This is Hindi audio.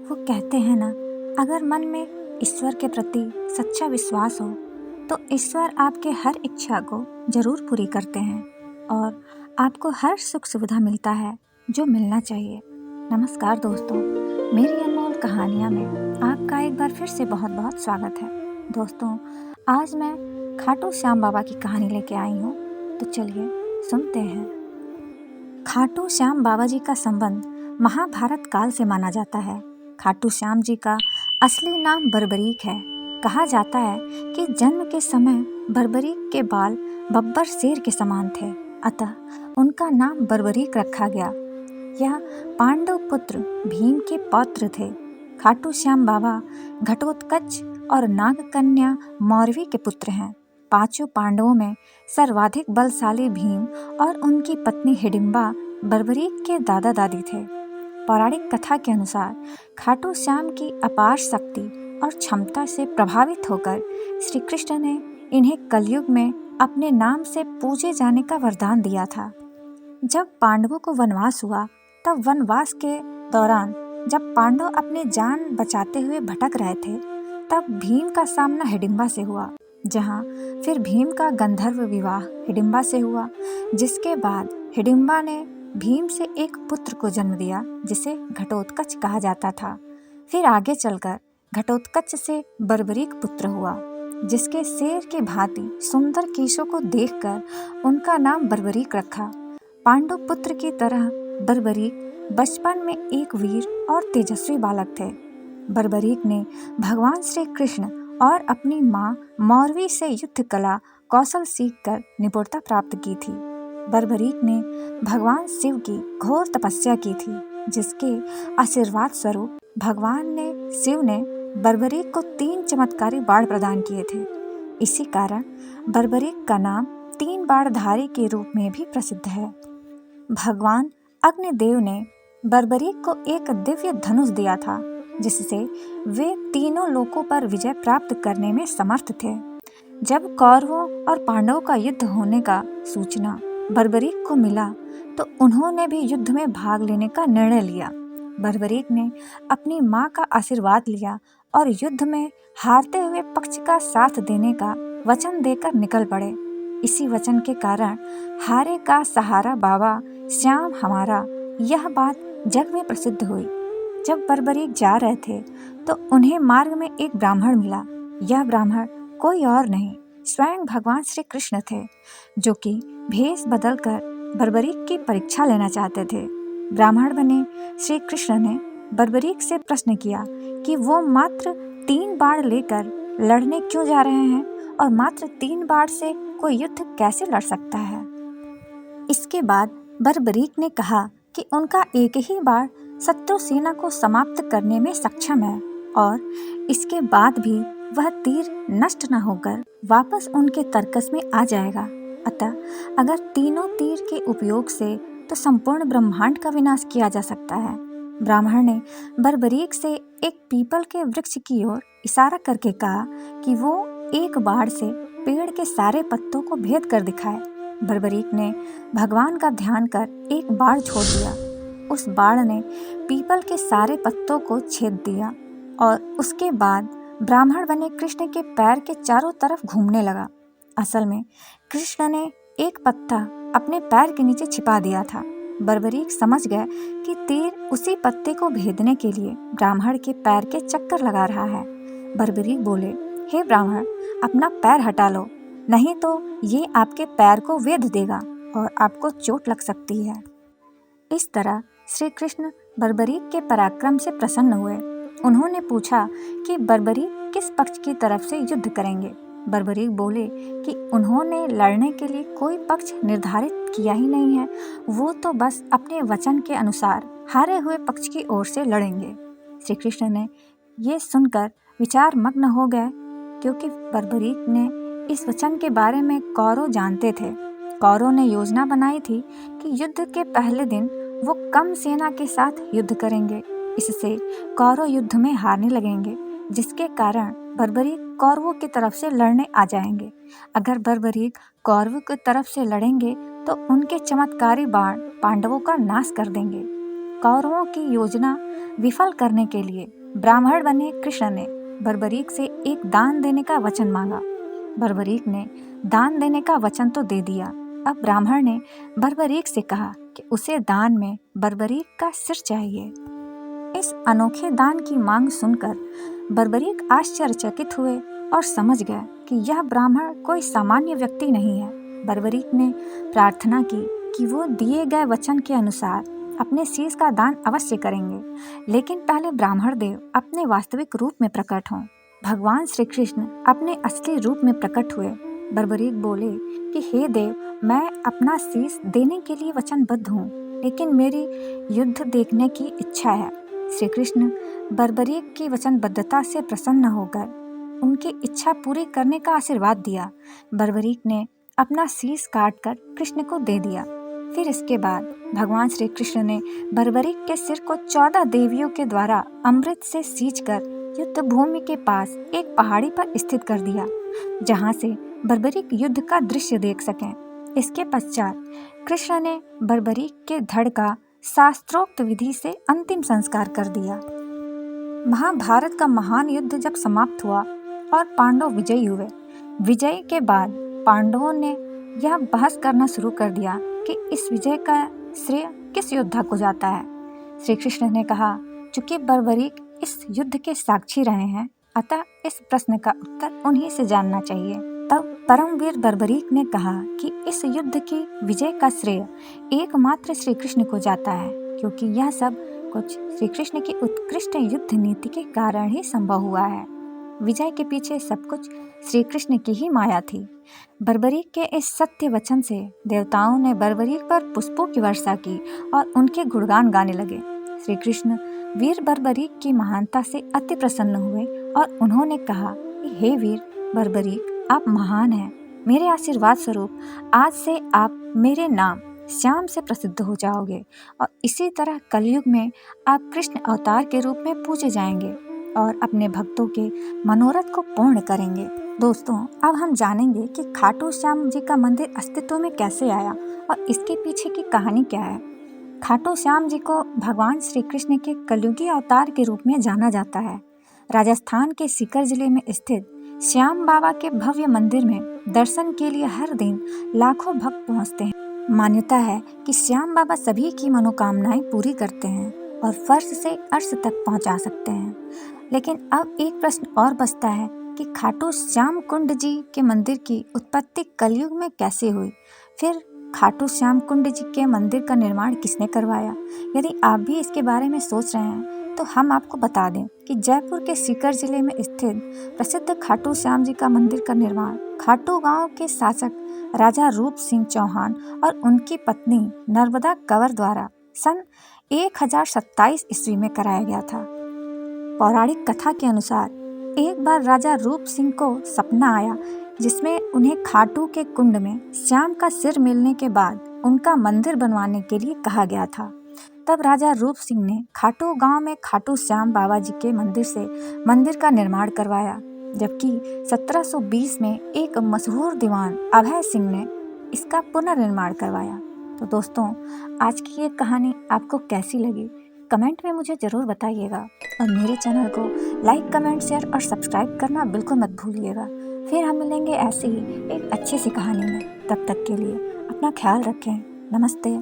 वो कहते हैं ना, अगर मन में ईश्वर के प्रति सच्चा विश्वास हो तो ईश्वर आपके हर इच्छा को जरूर पूरी करते हैं और आपको हर सुख सुविधा मिलता है जो मिलना चाहिए। नमस्कार दोस्तों, मेरी अनमोल कहानियाँ में आपका एक बार फिर से बहुत बहुत स्वागत है। दोस्तों, आज मैं खाटू श्याम बाबा की कहानी लेके आई हूँ, तो चलिए सुनते हैं। खाटू श्याम बाबा जी का संबंध महाभारत काल से माना जाता है। खाटू श्याम जी का असली नाम बर्बरीक है। कहा जाता है कि जन्म के समय बर्बरीक के बाल बब्बर शेर के समान थे, अतः उनका नाम बर्बरीक रखा गया। यह पांडव पुत्र भीम के पौत्र थे। खाटू श्याम बाबा घटोत्कच और नागकन्या मौरवी के पुत्र हैं। पांचों पांडवों में सर्वाधिक बलशाली भीम और उनकी पत्नी हिडिंबा बर्बरीक के दादा दादी थे। पौराणिक कथा के अनुसार खाटू श्याम की अपार शक्ति और क्षमता से प्रभावित होकर श्री कृष्ण ने इन्हें कलयुग में अपने नाम से पूजे जाने का वरदान दिया था। जब पांडवों को वनवास हुआ, तब वनवास के दौरान जब पांडव अपनी जान बचाते हुए भटक रहे थे, तब भीम का सामना हिडिंबा से हुआ, जहां फिर भीम का गंधर्व विवाह हिडिंबा से हुआ, जिसके बाद हिडिंबा ने भीम से एक पुत्र को जन्म दिया जिसे घटोत्कच कहा जाता था। फिर आगे चलकर घटोत्कच से बर्बरीक पुत्र हुआ, जिसके शेर के भांति सुंदर केशों को देखकर उनका नाम बर्बरीक रखा। पांडु पुत्र की तरह बर्बरीक बचपन में एक वीर और तेजस्वी बालक थे। बर्बरीक ने भगवान श्री कृष्ण और अपनी माँ मौरवी से युद्ध कला कौशल सीखकर निपुणता प्राप्त की थी। बर्बरीक ने भगवान शिव की घोर तपस्या की थी, जिसके आशीर्वाद स्वरूप शिव ने बर्बरीक को 3 चमत्कारी बाण प्रदान किए थे। इसी कारण बर्बरीक का नाम 3 बाणधारी के रूप में भी प्रसिद्ध है। भगवान अग्निदेव ने बर्बरीक को एक दिव्य धनुष दिया था, जिससे वे तीनों लोकों पर विजय प्राप्त करने में समर्थ थे। जब कौरवों और पांडवों का युद्ध होने का सूचना बर्बरीक को मिला, तो उन्होंने भी युद्ध में भाग लेने का निर्णय लिया। बर्बरीक ने अपनी मां का आशीर्वाद लिया और युद्ध में हारते हुए पक्ष का साथ देने का वचन देकर निकल पड़े। इसी वचन के कारण हारे का सहारा बाबा श्याम हमारा, यह बात जग में प्रसिद्ध हुई। जब बर्बरीक जा रहे थे, तो उन्हें मार्ग में एक ब्राह्मण मिला। यह ब्राह्मण कोई और नहीं, स्वयं भगवान श्री कृष्ण थे, जो कि भेष बदलकर बर्बरीक की परीक्षा लेना चाहते थे। ब्राह्मण बने श्री कृष्ण ने बर्बरीक से प्रश्न किया कि वो मात्र 3 बाण लेकर लड़ने क्यों जा रहे हैं और मात्र 3 बाण से कोई युद्ध कैसे लड़ सकता है। इसके बाद बर्बरीक ने कहा कि उनका एक ही बाण शत्रु सेना को समाप्त करने में सक्षम है और इसके बाद भी वह तीर नष्ट न होकर वापस उनके तरकस में आ जाएगा। अतः अगर तीनों तीर के उपयोग से तो संपूर्ण ब्रह्मांड का विनाश किया जा सकता है। ब्राह्मण ने बर्बरीक से एक पीपल के वृक्ष की ओर इशारा करके कहा कि वो एक बाण से पेड़ के सारे पत्तों को भेद कर दिखाए। बर्बरीक ने भगवान का ध्यान कर एक बाण छोड़ दिया। उस बाण ने पीपल के सारे पत्तों को छेद दिया और उसके बाद ब्राह्मण बने कृष्ण के पैर के चारों तरफ घूमने लगा। असल में कृष्ण ने एक पत्ता अपने पैर के नीचे छिपा दिया था। बर्बरीक समझ गए कि तीर उसी पत्ते को भेदने के लिए ब्राह्मण के पैर के चक्कर लगा रहा है। बर्बरीक बोले, हे ब्राह्मण, अपना पैर हटा लो, नहीं तो ये आपके पैर को वेध देगा और आपको चोट लग सकती है। इस तरह श्री कृष्ण बर्बरीक के पराक्रम से प्रसन्न हुए। उन्होंने पूछा कि बर्बरीक किस पक्ष की तरफ से युद्ध करेंगे। बर्बरीक बोले कि उन्होंने लड़ने के लिए कोई पक्ष निर्धारित किया ही नहीं है, वो तो बस अपने वचन के अनुसार हारे हुए पक्ष की ओर से लड़ेंगे। श्री कृष्ण ने ये सुनकर विचार मग्न हो गए, क्योंकि बर्बरीक ने इस वचन के बारे में कौरव जानते थे। कौरव ने योजना बनाई थी कि युद्ध के पहले दिन वो कम सेना के साथ युद्ध करेंगे। इससे कौरव युद्ध में हारने लगेंगे, जिसके कारण बर्बरीक कौरवों की तरफ से लड़ने आ जाएंगे। अगर बर्बरीक कौरवों की तरफ से लड़ेंगे तो उनके चमत्कारी बाण पांडवों का नाश कर देंगे। कौरवों की योजना विफल करने के लिए ब्राह्मण बने कृष्ण ने बर्बरीक से एक दान देने का वचन मांगा। बर्बरीक ने दान देने का वचन तो दे दिया। अब ब्राह्मण ने बर्बरीक से कहा कि उसे दान में बर्बरीक का सिर चाहिए। इस अनोखे दान की मांग सुनकर बर्बरीक आश्चर्यचकित हुए और समझ गए कि यह ब्राह्मण कोई सामान्य व्यक्ति नहीं है। बर्बरीक ने प्रार्थना की कि वो दिए गए वचन के अनुसार अपने शीश का दान अवश्य करेंगे, लेकिन पहले ब्राह्मण देव अपने वास्तविक रूप में प्रकट हों। भगवान श्री कृष्ण अपने असली रूप में प्रकट हुए। बर्बरीक बोले कि हे देव, मैं अपना शीश देने के लिए वचनबद्ध हूँ, लेकिन मेरी युद्ध देखने की इच्छा है। श्री कृष्ण बर्बरीक की वचनबद्धता से प्रसन्न होकर उनकी इच्छा पूरी करने का आशीर्वाद दिया। बर्बरीक ने अपना शीश काटकर कृष्ण को दे दिया। फिर इसके बाद भगवान श्री कृष्ण ने बर्बरीक के सिर को 14 देवियों के द्वारा अमृत से सींचकर युद्ध भूमि के पास एक पहाड़ी पर स्थित कर दिया, जहां से बर्बरीक युद्ध का दृश्य देख सकें। इसके पश्चात कृष्ण ने बर्बरीक के धड़ का शास्त्रोक्त विधि से अंतिम संस्कार कर दिया। महाभारत का महान युद्ध जब समाप्त हुआ और पांडव विजयी हुए, विजय के बाद पांडवों ने यह बहस करना शुरू कर दिया कि इस विजय का श्रेय किस योद्धा को जाता है। श्री कृष्ण ने कहा, चूंकि बर्बरीक इस युद्ध के साक्षी रहे हैं, अतः इस प्रश्न का उत्तर उन्हीं से जानना चाहिए। तब परमवीर बर्बरीक ने कहा कि इस युद्ध की विजय का श्रेय एकमात्र श्री कृष्ण को जाता है, क्योंकि यह सब कुछ श्री कृष्ण की उत्कृष्ट युद्ध नीति के कारण ही संभव हुआ है। विजय के पीछे सब कुछ श्री कृष्ण की ही माया थी। बर्बरीक के इस सत्य वचन से देवताओं ने बर्बरीक पर पुष्पों की वर्षा की और उनके गुणगान गाने लगे। श्री कृष्ण वीर बर्बरीक की महानता से अति प्रसन्न हुए और उन्होंने कहा कि हे वीर बर्बरीक, आप महान हैं। मेरे आशीर्वाद स्वरूप आज से आप मेरे नाम श्याम से प्रसिद्ध हो जाओगे और इसी तरह कलयुग में आप कृष्ण अवतार के रूप में पूजे जाएंगे और अपने भक्तों के मनोरथ को पूर्ण करेंगे। दोस्तों, अब हम जानेंगे कि खाटू श्याम जी का मंदिर अस्तित्व में कैसे आया और इसके पीछे की कहानी क्या है। खाटू श्याम जी को भगवान श्री कृष्ण के कलयुगी अवतार के रूप में जाना जाता है। राजस्थान के सीकर जिले में स्थित श्याम बाबा के भव्य मंदिर में दर्शन के लिए हर दिन लाखों भक्त पहुंचते हैं। मान्यता है कि श्याम बाबा सभी की मनोकामनाएं पूरी करते हैं और फर्श से अर्श तक पहुंचा सकते हैं। लेकिन अब एक प्रश्न और बचता है कि खाटू श्याम कुंड जी के मंदिर की उत्पत्ति कलयुग में कैसे हुई। फिर खाटू श्याम कुंड जी के मंदिर का निर्माण किसने करवाया। यदि आप भी इसके बारे में सोच रहे हैं तो हम आपको बता दें कि जयपुर के सीकर जिले में स्थित प्रसिद्ध खाटू श्याम जी का मंदिर का निर्माण खाटू गांव के शासक राजा रूप सिंह चौहान और उनकी पत्नी नर्मदा कंवर द्वारा सन 1027 ईस्वी में कराया गया था। पौराणिक कथा के अनुसार एक बार राजा रूप सिंह को सपना आया, जिसमें उन्हें खाटू के कुंड में श्याम का सिर मिलने के बाद उनका मंदिर बनवाने के लिए कहा गया था। तब राजा रूप सिंह ने खाटू गांव में खाटू श्याम बाबा जी के मंदिर से मंदिर का निर्माण करवाया, जबकि 1720 में एक मशहूर दीवान अभय सिंह ने इसका पुनर्निर्माण करवाया। तो दोस्तों, आज की ये कहानी आपको कैसी लगी कमेंट में मुझे ज़रूर बताइएगा और मेरे चैनल को लाइक, कमेंट, शेयर और सब्सक्राइब करना बिल्कुल मत भूलिएगा। फिर हम मिलेंगे ऐसे ही एक अच्छी सी कहानी में। तब तक के लिए अपना ख्याल रखें। नमस्ते।